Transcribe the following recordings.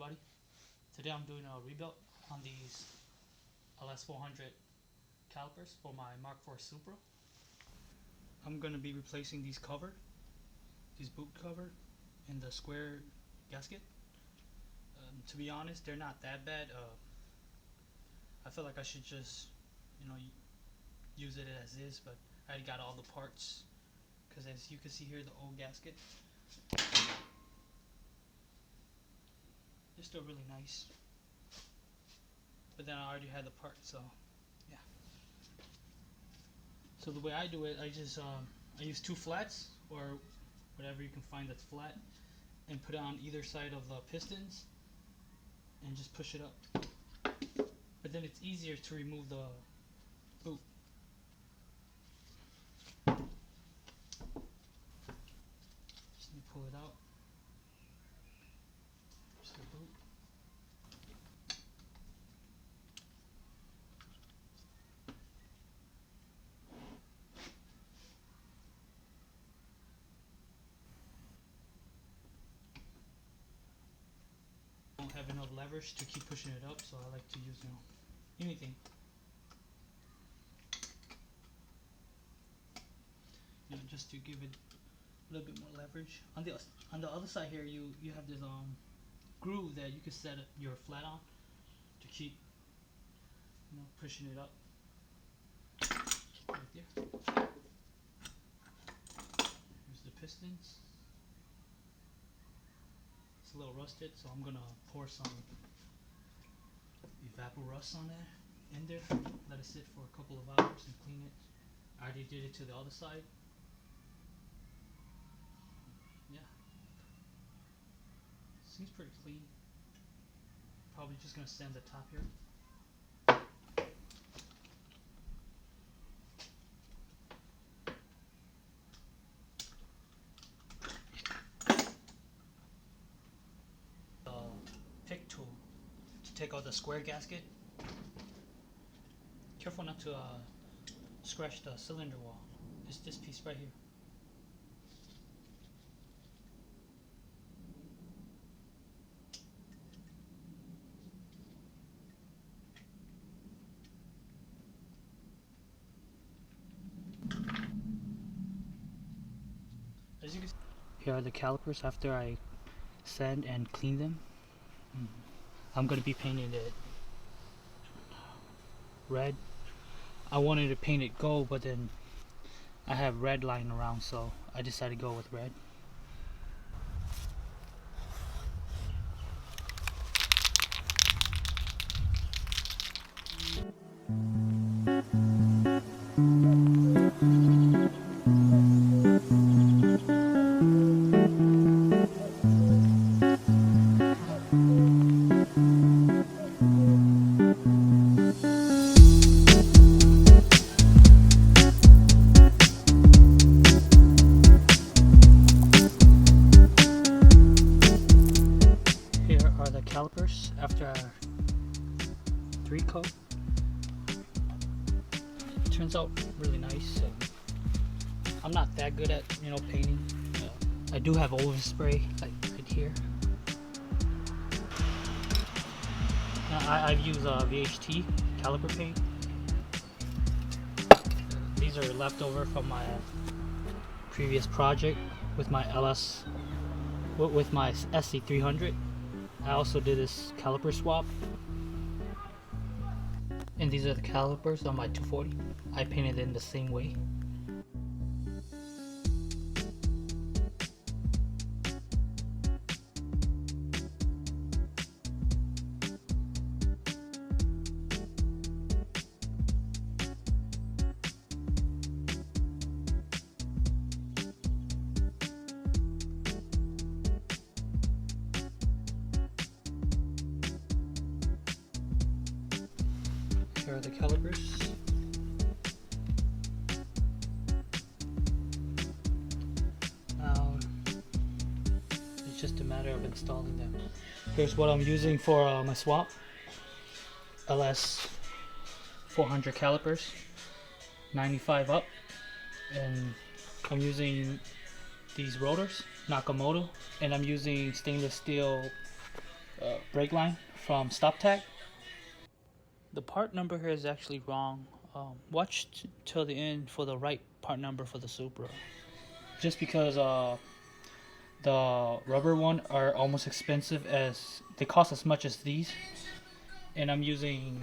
everybody. Today I'm doing a rebuild on these Ls400 calipers for my Mark IV Supra. I'm going to be replacing these boot cover and the square gasket. To be honest, they're not that bad. I feel like I should just, use it as is, but I already got all the parts. Because as you can see here, the old gasket, they're still really nice. But then I already had the part, so yeah. So the way I do it, I just I use two flats or whatever you can find that's flat, and put it on either side of the pistons, and just push it up. But then it's easier to remove the boot. Just need to pull it out. There's the boot. I don't have enough leverage to keep pushing it up, so I like to use anything. Just to give it a little bit more leverage. On the other side here, you have this groove that you can set your flat on to keep pushing it up. Right there. Here's the pistons. It's a little rusted, so I'm gonna pour some Evapo-Rust on that in there. Let it sit for a couple of hours and clean it. I already did it to the other side. Yeah, seems pretty clean. Probably just gonna sand the top here. Pick tool to take out the square gasket. Careful not to scratch the cylinder wall. It's this piece right here. As you can see, here are the calipers after I sand and clean them. I'm going to be painting it red. I wanted to paint it gold, but then I have red lying around, so I decided to go with red. Calipers after our 3-coat. It turns out really nice. I'm not that good at painting. I do have overspray like right here. I've used VHT caliper paint. These are leftover from my previous project with my sc300. I also did this caliper swap, and these are the calipers on my 240. I painted it in the same way. Here are the calipers. Now it's just a matter of installing them. Here's what I'm using for my swap. Ls400 calipers, 95 up, and I'm using these rotors, Nakamoto, and I'm using stainless steel brake line from StopTac. The part number here is actually wrong. Watch till the end for the right part number for the Supra. Just because the rubber one are almost expensive, as they cost as much as these, and I'm using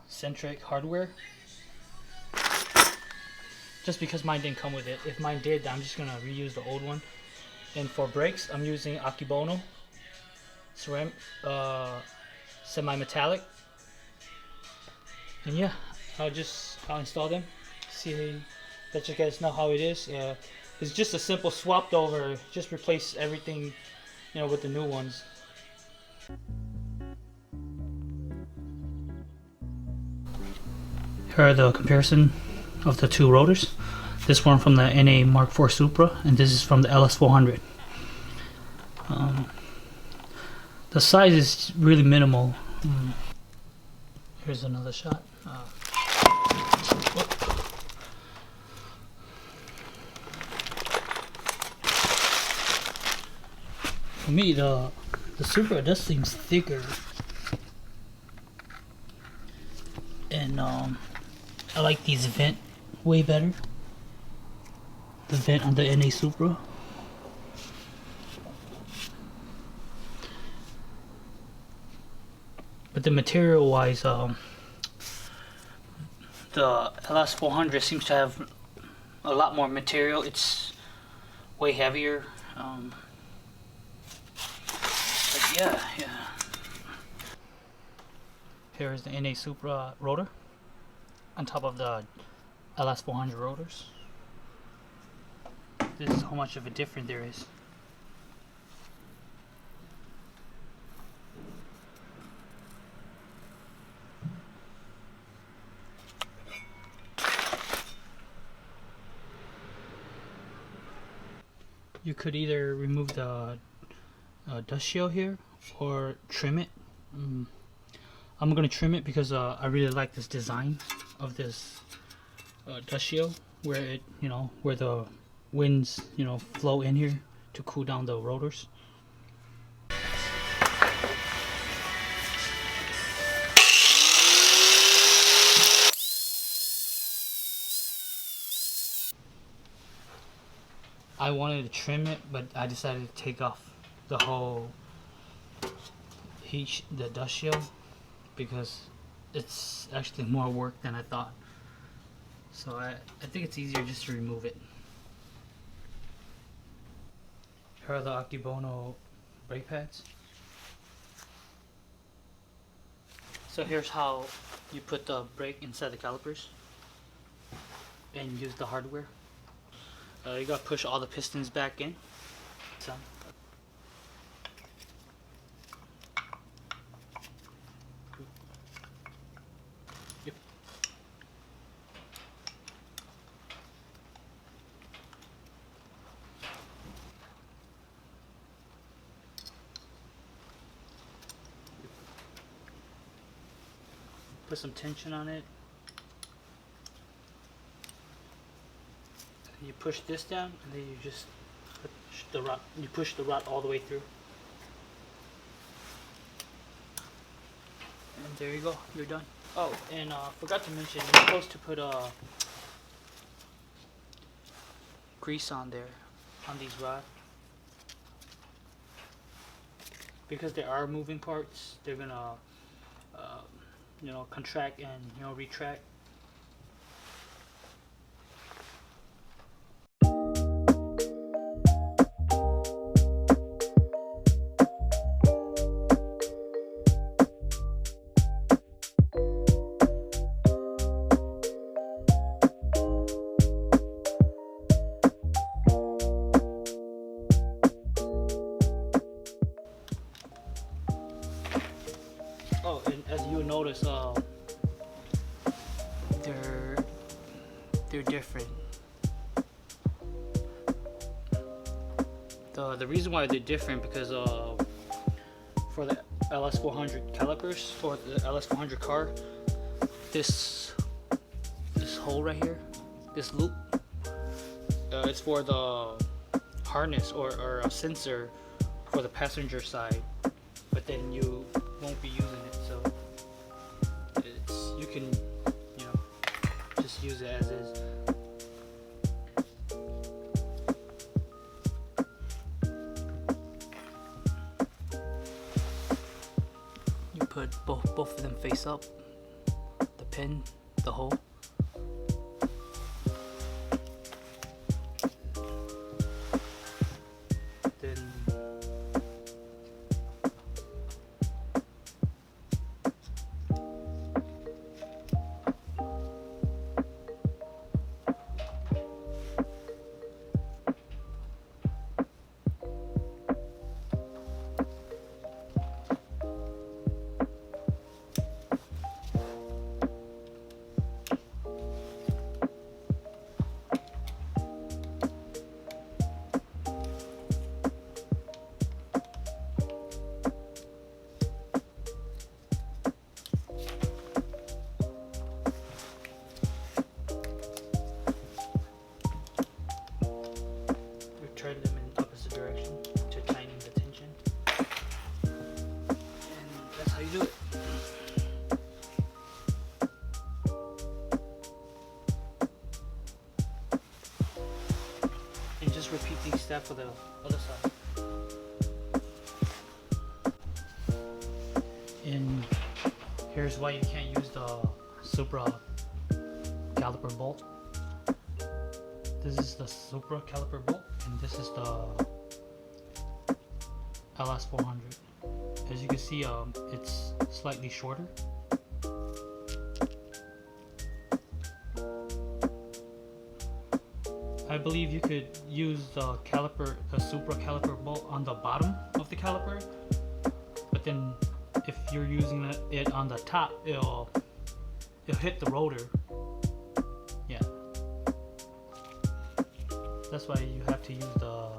centric hardware. Just because mine didn't come with it. If mine did, I'm just gonna reuse the old one. And for brakes, I'm using Akebono semi-metallic. And yeah, I'll install them. See, let you guys know how it is. It's just a simple swapped over. Just replace everything, with the new ones. Here are the comparison of the two rotors. This one from the NA Mark IV Supra, and this is from the Ls400. The size is really minimal. Here's another shot. For me, the Supra does seem thicker, and I like these vent way better. The vent on the NA Supra. But the material wise, the Ls400 seems to have a lot more material. It's way heavier. But yeah. Here is the NA Supra rotor on top of the Ls400 rotors. This is how much of a difference there is. You could either remove the dust shield here or trim it. I'm gonna trim it because I really like this design of this dust shield, where it, where the winds, flow in here to cool down the rotors. I wanted to trim it, but I decided to take off the whole the dust shield, because it's actually more work than I thought. So I think it's easier just to remove it. Here are the Akebono brake pads. So here's how you put the brake inside the calipers and use the hardware. You gotta push all the pistons back in. Yep. Put some tension on it. You push this down, and then you just push the rod. You push the rod all the way through, and there you go. You're done. Oh, and forgot to mention, you're supposed to put grease on there, on these rods, because there are moving parts. They're gonna, contract and retract. Oh, and as you notice, they're different. The reason why they're different, because for the Ls400 calipers, or the Ls400 car, this hole right here, this loop, it's for the harness or a sensor for the passenger side. but then you won't be using it, so you can, you know, just use it as is. You put both of them face up, the pin, the hole. Then turn them in opposite direction to tighten the tension, and that's how you do it. And just repeat these steps for the other side. And here's why you can't use the Supra caliper bolt. This is the Supra caliper bolt, and this is the Ls400. As you can see, it's slightly shorter. I believe you could use the Supra caliper bolt on the bottom of the caliper, but then if you're using it on the top, it'll hit the rotor. Yeah. That's why you have to use the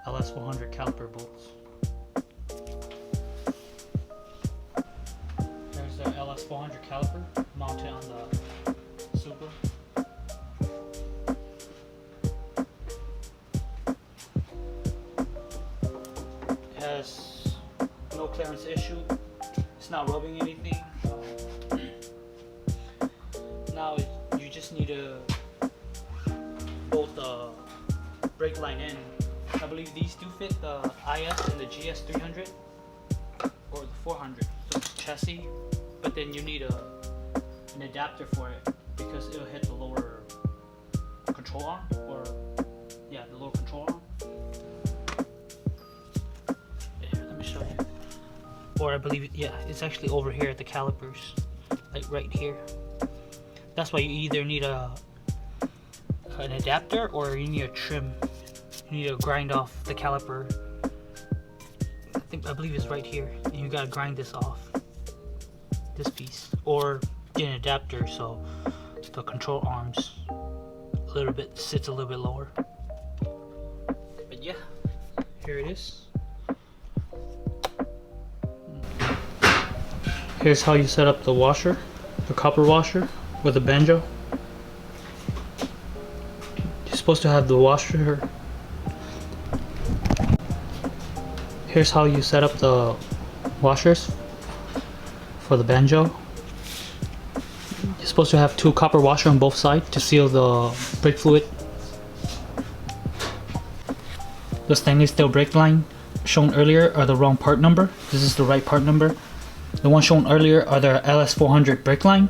Ls400 caliper bolts. There's the Ls400 caliper mounted on the Supra. It has no clearance issue. It's not rubbing anything. Now you just need to bolt the brake line in. I believe these do fit the IS and the GS300 or the 400, so it's chassis, but then you need an adapter for it because it'll hit the lower control arm, or yeah, the lower control arm. Here, let me show you. Or I believe it's actually over here at the calipers, like right here. That's why you either need an adapter or you need a trim. You need to grind off the caliper. I believe it's right here. And you gotta grind this off, this piece, or get an adapter so the control arms sits a little bit lower. But yeah, here it is. Here's how you set up the washer, the copper washer with a banjo. You're supposed to have the washer. Here's how you set up the washers for the banjo. You're supposed to have two copper washers on both sides to seal the brake fluid. The stainless steel brake line shown earlier are the wrong part number. This is the right part number. The ones shown earlier are the Ls400 brake line,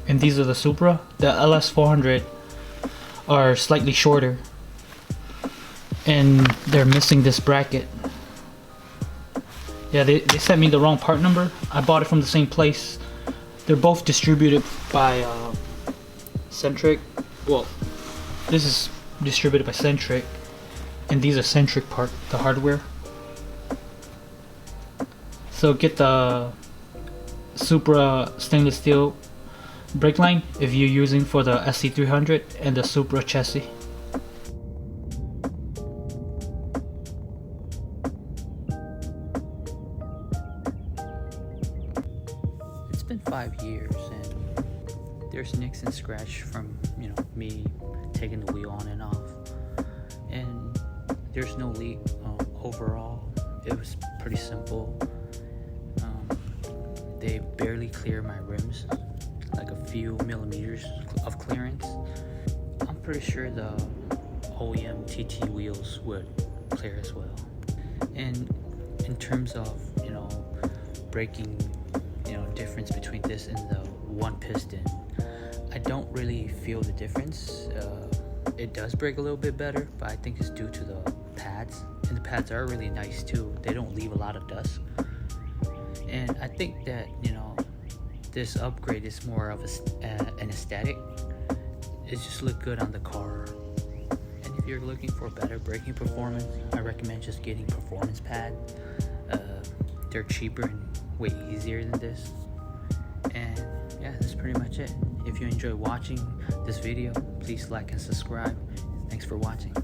and these are the Supra. The Ls400 are slightly shorter, and they're missing this bracket. Yeah, they sent me the wrong part number. I bought it from the same place. They're both distributed by Centric. Well, this is distributed by Centric, and these are Centric part, the hardware. So get the Supra stainless steel brake line if you're using for the sc300 and the Supra chassis. It's been 5 years and there's nicks and scratch from, you know, me taking the wheel on and off, and there's no leak. Overall it was pretty simple, they barely clear my rims, like a few millimeters of clearance. I'm pretty sure the OEM TT wheels would clear as well. And in terms of, braking, difference between this and the one piston, I don't really feel the difference. It does brake a little bit better, but I think it's due to the pads, and the pads are really nice too. They don't leave a lot of dust, and I think that this upgrade is more of an aesthetic. It just look good on the car. And if you're looking for better braking performance, I recommend just getting performance pad. They're cheaper and way easier than this. And yeah, that's pretty much it. If you enjoy watching this video, please like and subscribe. Thanks for watching.